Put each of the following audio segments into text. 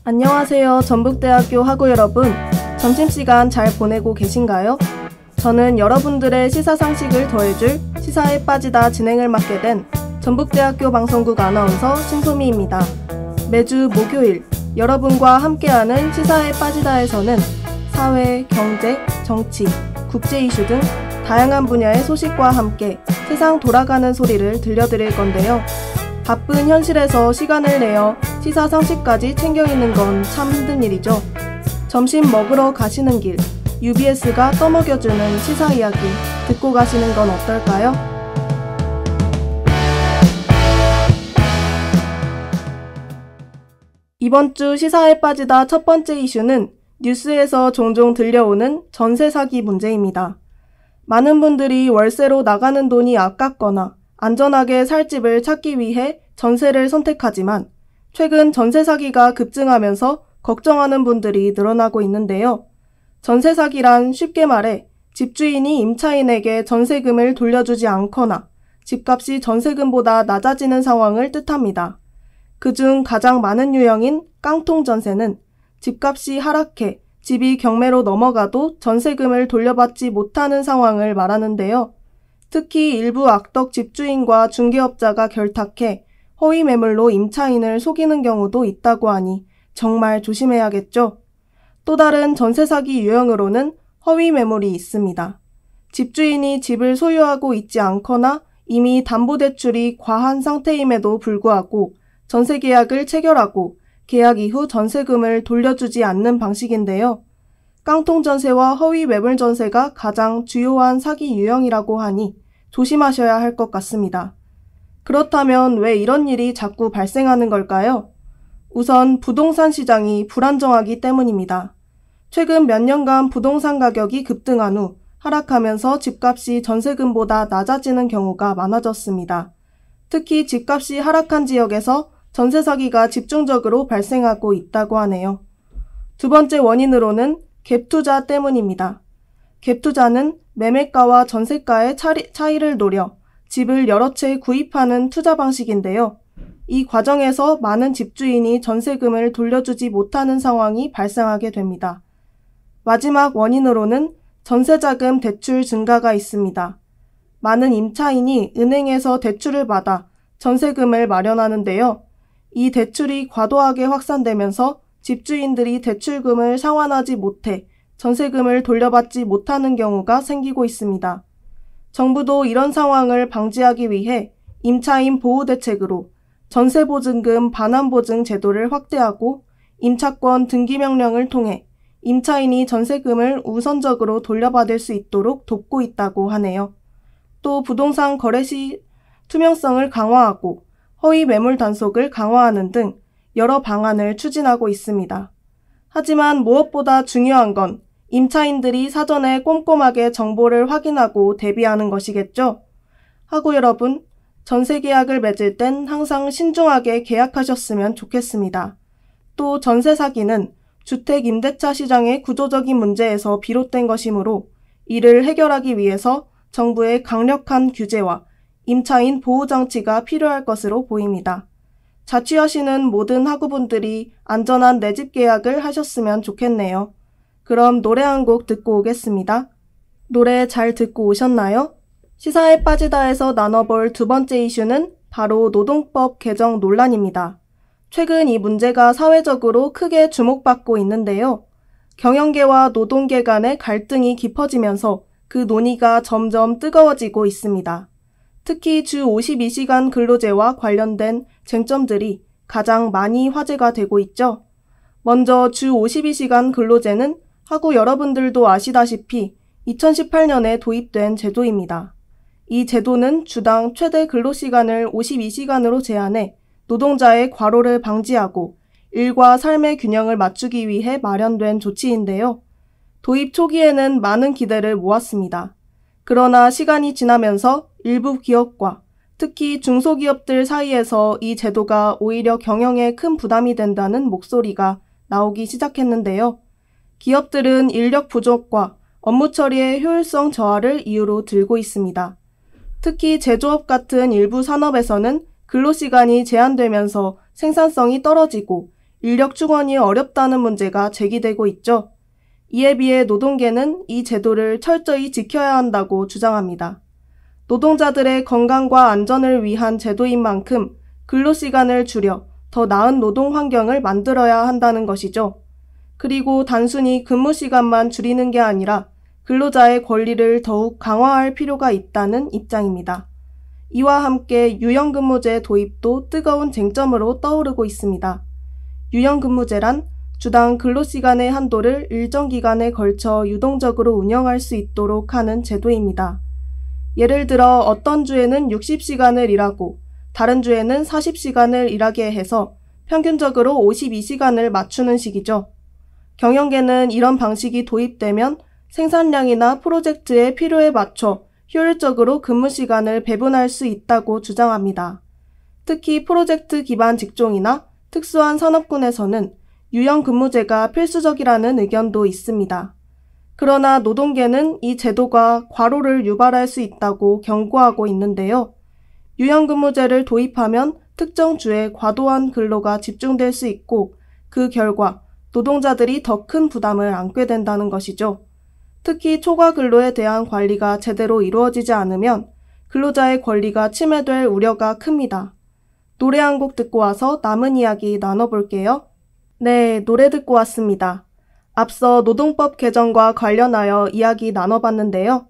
안녕하세요. 전북대학교 학우 여러분. 점심시간 잘 보내고 계신가요? 저는 여러분들의 시사상식을 더해줄 시사에 빠지다 진행을 맡게 된 전북대학교 방송국 아나운서 신소미입니다. 매주 목요일 여러분과 함께하는 시사에 빠지다에서는 사회, 경제, 정치, 국제 이슈 등 다양한 분야의 소식과 함께 세상 돌아가는 소리를 들려드릴 건데요. 바쁜 현실에서 시간을 내어 시사 상식까지 챙겨 읽는 건 참 힘든 일이죠. 점심 먹으러 가시는 길, UBS가 떠먹여주는 시사 이야기 듣고 가시는 건 어떨까요? 이번 주 시사에 빠지다 첫 번째 이슈는 뉴스에서 종종 들려오는 전세 사기 문제입니다. 많은 분들이 월세로 나가는 돈이 아깝거나 안전하게 살 집을 찾기 위해 전세를 선택하지만 최근 전세 사기가 급증하면서 걱정하는 분들이 늘어나고 있는데요. 전세 사기란 쉽게 말해 집주인이 임차인에게 전세금을 돌려주지 않거나 집값이 전세금보다 낮아지는 상황을 뜻합니다. 그중 가장 많은 유형인 깡통 전세는 집값이 하락해 집이 경매로 넘어가도 전세금을 돌려받지 못하는 상황을 말하는데요. 특히 일부 악덕 집주인과 중개업자가 결탁해 허위 매물로 임차인을 속이는 경우도 있다고 하니 정말 조심해야겠죠. 또 다른 전세 사기 유형으로는 허위 매물이 있습니다. 집주인이 집을 소유하고 있지 않거나 이미 담보대출이 과한 상태임에도 불구하고 전세 계약을 체결하고 계약 이후 전세금을 돌려주지 않는 방식인데요. 깡통 전세와 허위 매물 전세가 가장 주요한 사기 유형이라고 하니 조심하셔야 할 것 같습니다. 그렇다면 왜 이런 일이 자꾸 발생하는 걸까요? 우선 부동산 시장이 불안정하기 때문입니다. 최근 몇 년간 부동산 가격이 급등한 후 하락하면서 집값이 전세금보다 낮아지는 경우가 많아졌습니다. 특히 집값이 하락한 지역에서 전세 사기가 집중적으로 발생하고 있다고 하네요. 두 번째 원인으로는 갭투자 때문입니다. 갭투자는 매매가와 전세가의 차이를 노려 집을 여러 채 구입하는 투자 방식인데요. 이 과정에서 많은 집주인이 전세금을 돌려주지 못하는 상황이 발생하게 됩니다. 마지막 원인으로는 전세자금 대출 증가가 있습니다. 많은 임차인이 은행에서 대출을 받아 전세금을 마련하는데요. 이 대출이 과도하게 확산되면서 집주인들이 대출금을 상환하지 못해 전세금을 돌려받지 못하는 경우가 생기고 있습니다. 정부도 이런 상황을 방지하기 위해 임차인 보호 대책으로 전세보증금 반환보증 제도를 확대하고 임차권 등기 명령을 통해 임차인이 전세금을 우선적으로 돌려받을 수 있도록 돕고 있다고 하네요. 또 부동산 거래 시 투명성을 강화하고 허위 매물 단속을 강화하는 등 여러 방안을 추진하고 있습니다. 하지만 무엇보다 중요한 건 임차인들이 사전에 꼼꼼하게 정보를 확인하고 대비하는 것이겠죠. 학우 여러분, 전세 계약을 맺을 땐 항상 신중하게 계약하셨으면 좋겠습니다. 또 전세 사기는 주택 임대차 시장의 구조적인 문제에서 비롯된 것이므로 이를 해결하기 위해서 정부의 강력한 규제와 임차인 보호 장치가 필요할 것으로 보입니다. 자취하시는 모든 학우분들이 안전한 내집 계약을 하셨으면 좋겠네요. 그럼 노래 한 곡 듣고 오겠습니다. 노래 잘 듣고 오셨나요? 시사에 빠지다에서 나눠볼 두 번째 이슈는 바로 노동법 개정 논란입니다. 최근 이 문제가 사회적으로 크게 주목받고 있는데요. 경영계와 노동계 간의 갈등이 깊어지면서 그 논의가 점점 뜨거워지고 있습니다. 특히 주 52시간 근로제와 관련된 쟁점들이 가장 많이 화제가 되고 있죠. 먼저 주 52시간 근로제는 학우 여러분들도 아시다시피 2018년에 도입된 제도입니다. 이 제도는 주당 최대 근로시간을 52시간으로 제한해 노동자의 과로를 방지하고 일과 삶의 균형을 맞추기 위해 마련된 조치인데요. 도입 초기에는 많은 기대를 모았습니다. 그러나 시간이 지나면서 일부 기업과 특히 중소기업들 사이에서 이 제도가 오히려 경영에 큰 부담이 된다는 목소리가 나오기 시작했는데요. 기업들은 인력 부족과 업무 처리의 효율성 저하를 이유로 들고 있습니다. 특히 제조업 같은 일부 산업에서는 근로시간이 제한되면서 생산성이 떨어지고 인력 충원이 어렵다는 문제가 제기되고 있죠. 이에 비해 노동계는 이 제도를 철저히 지켜야 한다고 주장합니다. 노동자들의 건강과 안전을 위한 제도인 만큼 근로시간을 줄여 더 나은 노동 환경을 만들어야 한다는 것이죠. 그리고 단순히 근무 시간만 줄이는 게 아니라 근로자의 권리를 더욱 강화할 필요가 있다는 입장입니다. 이와 함께 유연근무제 도입도 뜨거운 쟁점으로 떠오르고 있습니다. 유연근무제란 주당 근로시간의 한도를 일정 기간에 걸쳐 유동적으로 운영할 수 있도록 하는 제도입니다. 예를 들어 어떤 주에는 60시간을 일하고 다른 주에는 40시간을 일하게 해서 평균적으로 52시간을 맞추는 식이죠. 경영계는 이런 방식이 도입되면 생산량이나 프로젝트의 필요에 맞춰 효율적으로 근무 시간을 배분할 수 있다고 주장합니다. 특히 프로젝트 기반 직종이나 특수한 산업군에서는 유연근무제가 필수적이라는 의견도 있습니다. 그러나 노동계는 이 제도가 과로를 유발할 수 있다고 경고하고 있는데요. 유연근무제를 도입하면 특정 주에 과도한 근로가 집중될 수 있고 그 결과 노동자들이 더 큰 부담을 안게 된다는 것이죠. 특히 초과 근로에 대한 관리가 제대로 이루어지지 않으면 근로자의 권리가 침해될 우려가 큽니다. 노래 한 곡 듣고 와서 남은 이야기 나눠볼게요. 네, 노래 듣고 왔습니다. 앞서 노동법 개정과 관련하여 이야기 나눠봤는데요.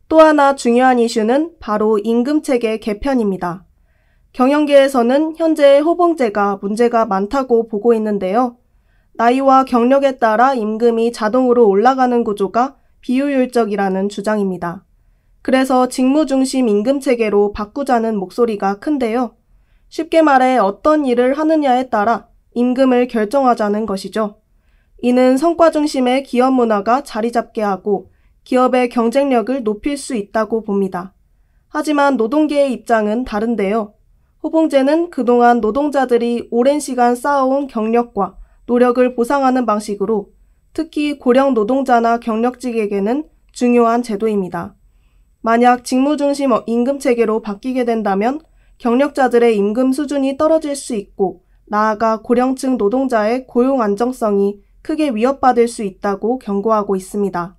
또 하나 중요한 이슈는 바로 임금체계 개편입니다. 경영계에서는 현재 호봉제가 문제가 많다고 보고 있는데요. 나이와 경력에 따라 임금이 자동으로 올라가는 구조가 비효율적이라는 주장입니다. 그래서 직무 중심 임금 체계로 바꾸자는 목소리가 큰데요. 쉽게 말해 어떤 일을 하느냐에 따라 임금을 결정하자는 것이죠. 이는 성과 중심의 기업 문화가 자리 잡게 하고 기업의 경쟁력을 높일 수 있다고 봅니다. 하지만 노동계의 입장은 다른데요. 호봉제는 그동안 노동자들이 오랜 시간 쌓아온 경력과 노력을 보상하는 방식으로 특히 고령 노동자나 경력직에게는 중요한 제도입니다. 만약 직무 중심 임금 체계로 바뀌게 된다면 경력자들의 임금 수준이 떨어질 수 있고 나아가 고령층 노동자의 고용 안정성이 크게 위협받을 수 있다고 경고하고 있습니다.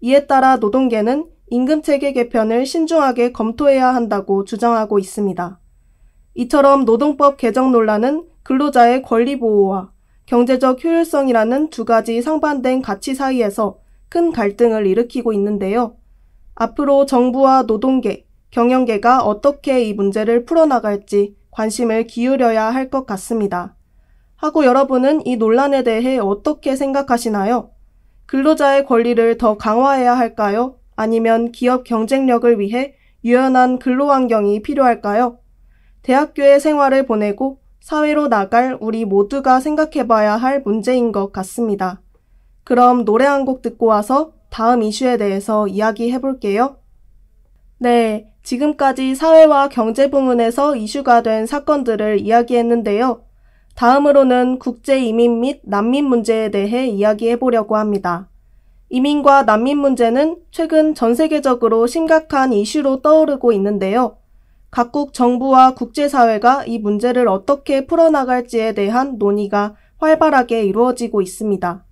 이에 따라 노동계는 임금 체계 개편을 신중하게 검토해야 한다고 주장하고 있습니다. 이처럼 노동법 개정 논란은 근로자의 권리 보호와 경제적 효율성이라는 두 가지 상반된 가치 사이에서 큰 갈등을 일으키고 있는데요. 앞으로 정부와 노동계, 경영계가 어떻게 이 문제를 풀어나갈지 관심을 기울여야 할 것 같습니다. 하고 여러분은 이 논란에 대해 어떻게 생각하시나요? 근로자의 권리를 더 강화해야 할까요? 아니면 기업 경쟁력을 위해 유연한 근로 환경이 필요할까요? 대학교의 생활을 보내고 사회로 나갈 우리 모두가 생각해봐야 할 문제인 것 같습니다. 그럼 노래 한 곡 듣고 와서 다음 이슈에 대해서 이야기해볼게요. 네, 지금까지 사회와 경제 부문에서 이슈가 된 사건들을 이야기했는데요. 다음으로는 국제 이민 및 난민 문제에 대해 이야기해보려고 합니다. 이민과 난민 문제는 최근 전 세계적으로 심각한 이슈로 떠오르고 있는데요. 각국 정부와 국제사회가 이 문제를 어떻게 풀어나갈지에 대한 논의가 활발하게 이루어지고 있습니다.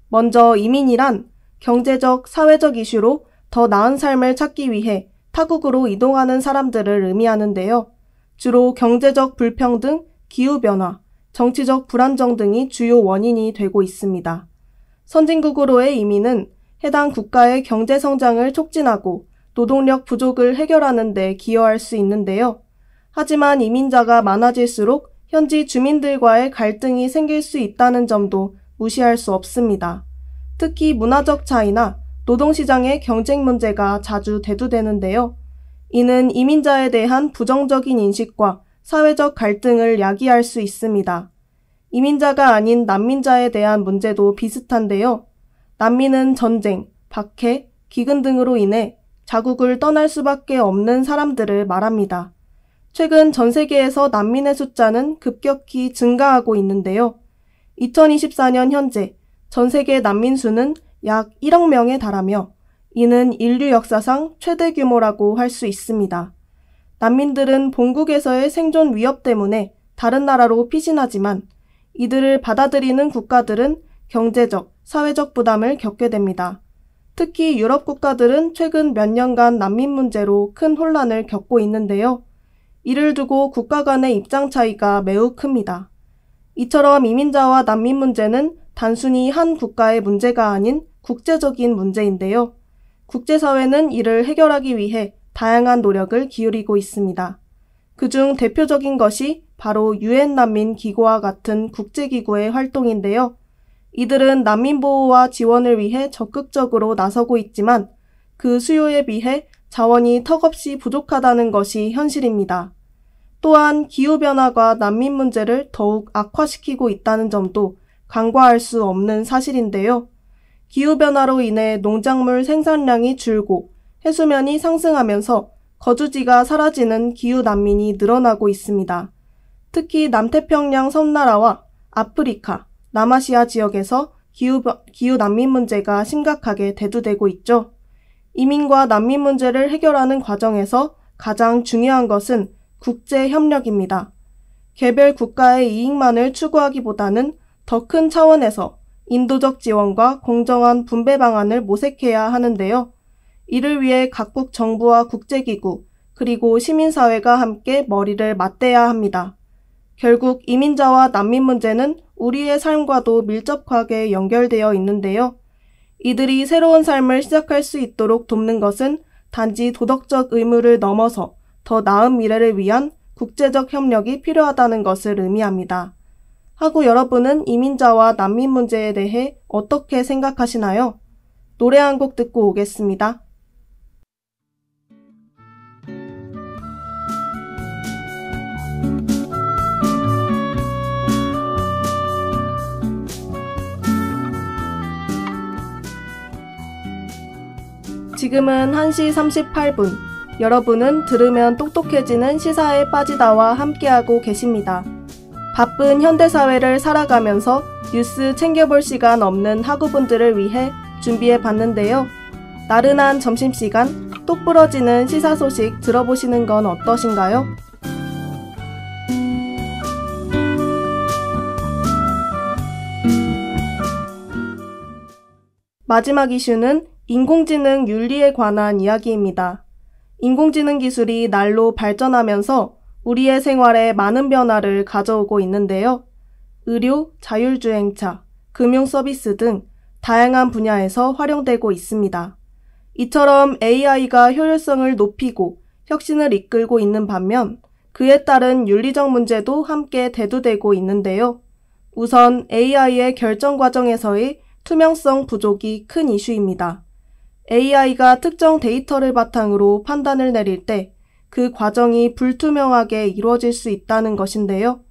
먼저 이민이란 경제적, 사회적 이슈로 더 나은 삶을 찾기 위해 타국으로 이동하는 사람들을 의미하는데요. 주로 경제적 불평등, 기후변화, 정치적 불안정 등이 주요 원인이 되고 있습니다. 선진국으로의 이민은 해당 국가의 경제 성장을 촉진하고 노동력 부족을 해결하는 데 기여할 수 있는데요. 하지만 이민자가 많아질수록 현지 주민들과의 갈등이 생길 수 있다는 점도 무시할 수 없습니다. 특히 문화적 차이나 노동시장의 경쟁 문제가 자주 대두되는데요. 이는 이민자에 대한 부정적인 인식과 사회적 갈등을 야기할 수 있습니다. 이민자가 아닌 난민자에 대한 문제도 비슷한데요. 난민은 전쟁, 박해, 기근 등으로 인해 자국을 떠날 수밖에 없는 사람들을 말합니다. 최근 전 세계에서 난민의 숫자는 급격히 증가하고 있는데요. 2024년 현재 전 세계 난민 수는 약 1억 명에 달하며 이는 인류 역사상 최대 규모라고 할 수 있습니다. 난민들은 본국에서의 생존 위협 때문에 다른 나라로 피신하지만 이들을 받아들이는 국가들은 경제적, 사회적 부담을 겪게 됩니다. 특히 유럽 국가들은 최근 몇 년간 난민 문제로 큰 혼란을 겪고 있는데요. 이를 두고 국가 간의 입장 차이가 매우 큽니다. 이처럼 이민자와 난민 문제는 단순히 한 국가의 문제가 아닌 국제적인 문제인데요. 국제사회는 이를 해결하기 위해 다양한 노력을 기울이고 있습니다. 그중 대표적인 것이 바로 유엔 난민 기구와 같은 국제기구의 활동인데요. 이들은 난민 보호와 지원을 위해 적극적으로 나서고 있지만 그 수요에 비해 자원이 턱없이 부족하다는 것이 현실입니다. 또한 기후변화가 난민 문제를 더욱 악화시키고 있다는 점도 간과할 수 없는 사실인데요. 기후변화로 인해 농작물 생산량이 줄고 해수면이 상승하면서 거주지가 사라지는 기후난민이 늘어나고 있습니다. 특히 남태평양 섬나라와 아프리카, 남아시아 지역에서 기후난민 문제가 심각하게 대두되고 있죠. 이민과 난민 문제를 해결하는 과정에서 가장 중요한 것은 국제협력입니다. 개별 국가의 이익만을 추구하기보다는 더 큰 차원에서 인도적 지원과 공정한 분배 방안을 모색해야 하는데요. 이를 위해 각국 정부와 국제기구, 그리고 시민사회가 함께 머리를 맞대야 합니다. 결국 이민자와 난민 문제는 우리의 삶과도 밀접하게 연결되어 있는데요. 이들이 새로운 삶을 시작할 수 있도록 돕는 것은 단지 도덕적 의무를 넘어서 더 나은 미래를 위한 국제적 협력이 필요하다는 것을 의미합니다. 하고 여러분은 이민자와 난민 문제에 대해 어떻게 생각하시나요? 노래 한 곡 듣고 오겠습니다. 지금은 1시 38분. 여러분은 들으면 똑똑해지는 시사에 빠지다와 함께하고 계십니다. 바쁜 현대사회를 살아가면서 뉴스 챙겨볼 시간 없는 학우분들을 위해 준비해봤는데요. 나른한 점심시간 똑 부러지는 시사 소식 들어보시는 건 어떠신가요? 마지막 이슈는 인공지능 윤리에 관한 이야기입니다. 인공지능 기술이 날로 발전하면서 우리의 생활에 많은 변화를 가져오고 있는데요. 의료, 자율주행차, 금융 서비스 등 다양한 분야에서 활용되고 있습니다. 이처럼 AI가 효율성을 높이고 혁신을 이끌고 있는 반면 그에 따른 윤리적 문제도 함께 대두되고 있는데요. 우선 AI의 결정 과정에서의 투명성 부족이 큰 이슈입니다. AI가 특정 데이터를 바탕으로 판단을 내릴 때 그 과정이 불투명하게 이루어질 수 있다는 것인데요.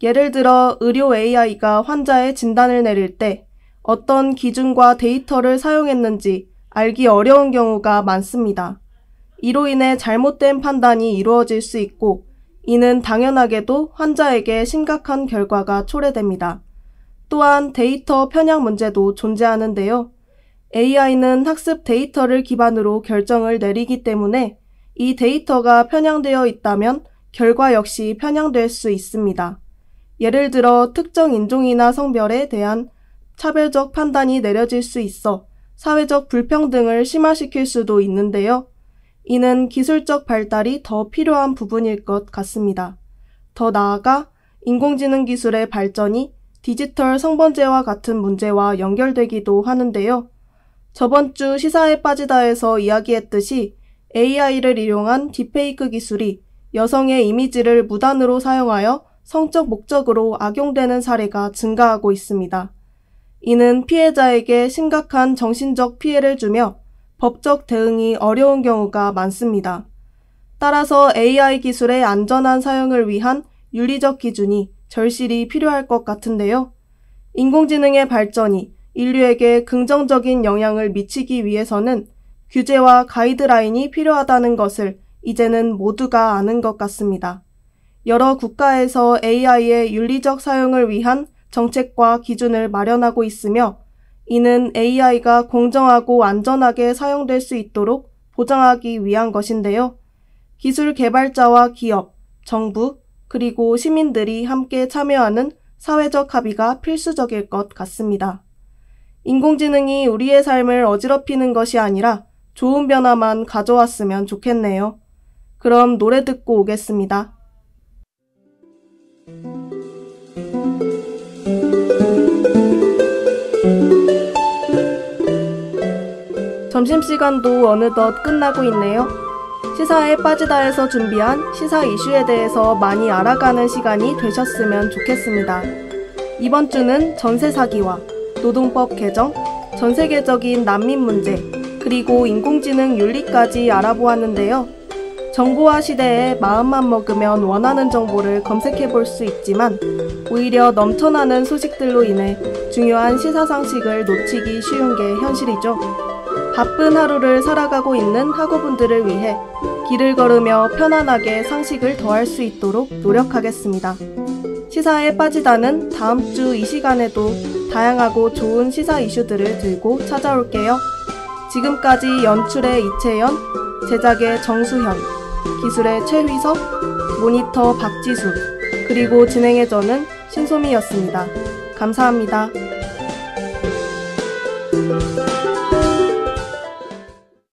예를 들어 의료 AI가 환자의 진단을 내릴 때 어떤 기준과 데이터를 사용했는지 알기 어려운 경우가 많습니다. 이로 인해 잘못된 판단이 이루어질 수 있고 이는 당연하게도 환자에게 심각한 결과가 초래됩니다. 또한 데이터 편향 문제도 존재하는데요. AI는 학습 데이터를 기반으로 결정을 내리기 때문에 이 데이터가 편향되어 있다면 결과 역시 편향될 수 있습니다. 예를 들어 특정 인종이나 성별에 대한 차별적 판단이 내려질 수 있어 사회적 불평등을 심화시킬 수도 있는데요. 이는 기술적 발달이 더 필요한 부분일 것 같습니다. 더 나아가 인공지능 기술의 발전이 디지털 성범죄와 같은 문제와 연결되기도 하는데요. 저번 주 시사에 빠지다에서 이야기했듯이 AI를 이용한 딥페이크 기술이 여성의 이미지를 무단으로 사용하여 성적 목적으로 악용되는 사례가 증가하고 있습니다. 이는 피해자에게 심각한 정신적 피해를 주며 법적 대응이 어려운 경우가 많습니다. 따라서 AI 기술의 안전한 사용을 위한 윤리적 기준이 절실히 필요할 것 같은데요. 인공지능의 발전이 인류에게 긍정적인 영향을 미치기 위해서는 규제와 가이드라인이 필요하다는 것을 이제는 모두가 아는 것 같습니다. 여러 국가에서 AI의 윤리적 사용을 위한 정책과 기준을 마련하고 있으며 이는 AI가 공정하고 안전하게 사용될 수 있도록 보장하기 위한 것인데요. 기술 개발자와 기업, 정부, 그리고 시민들이 함께 참여하는 사회적 합의가 필수적일 것 같습니다. 인공지능이 우리의 삶을 어지럽히는 것이 아니라 좋은 변화만 가져왔으면 좋겠네요. 그럼 노래 듣고 오겠습니다. 점심시간도 어느덧 끝나고 있네요. 시사에 빠지다에서 준비한 시사 이슈에 대해서 많이 알아가는 시간이 되셨으면 좋겠습니다. 이번 주는 전세 사기와 노동법 개정, 전 세계적인 난민 문제, 그리고 인공지능 윤리까지 알아보았는데요. 정보화 시대에 마음만 먹으면 원하는 정보를 검색해 볼 수 있지만 오히려 넘쳐나는 소식들로 인해 중요한 시사 상식을 놓치기 쉬운 게 현실이죠. 바쁜 하루를 살아가고 있는 학우분들을 위해 길을 걸으며 편안하게 상식을 더할 수 있도록 노력하겠습니다. 시사에 빠지다는 다음 주 이 시간에도 다양하고 좋은 시사 이슈들을 들고 찾아올게요. 지금까지 연출의 이채연, 제작의 정수현, 기술의 최휘석, 모니터 박지수, 그리고 진행의 저는 신소미였습니다. 감사합니다.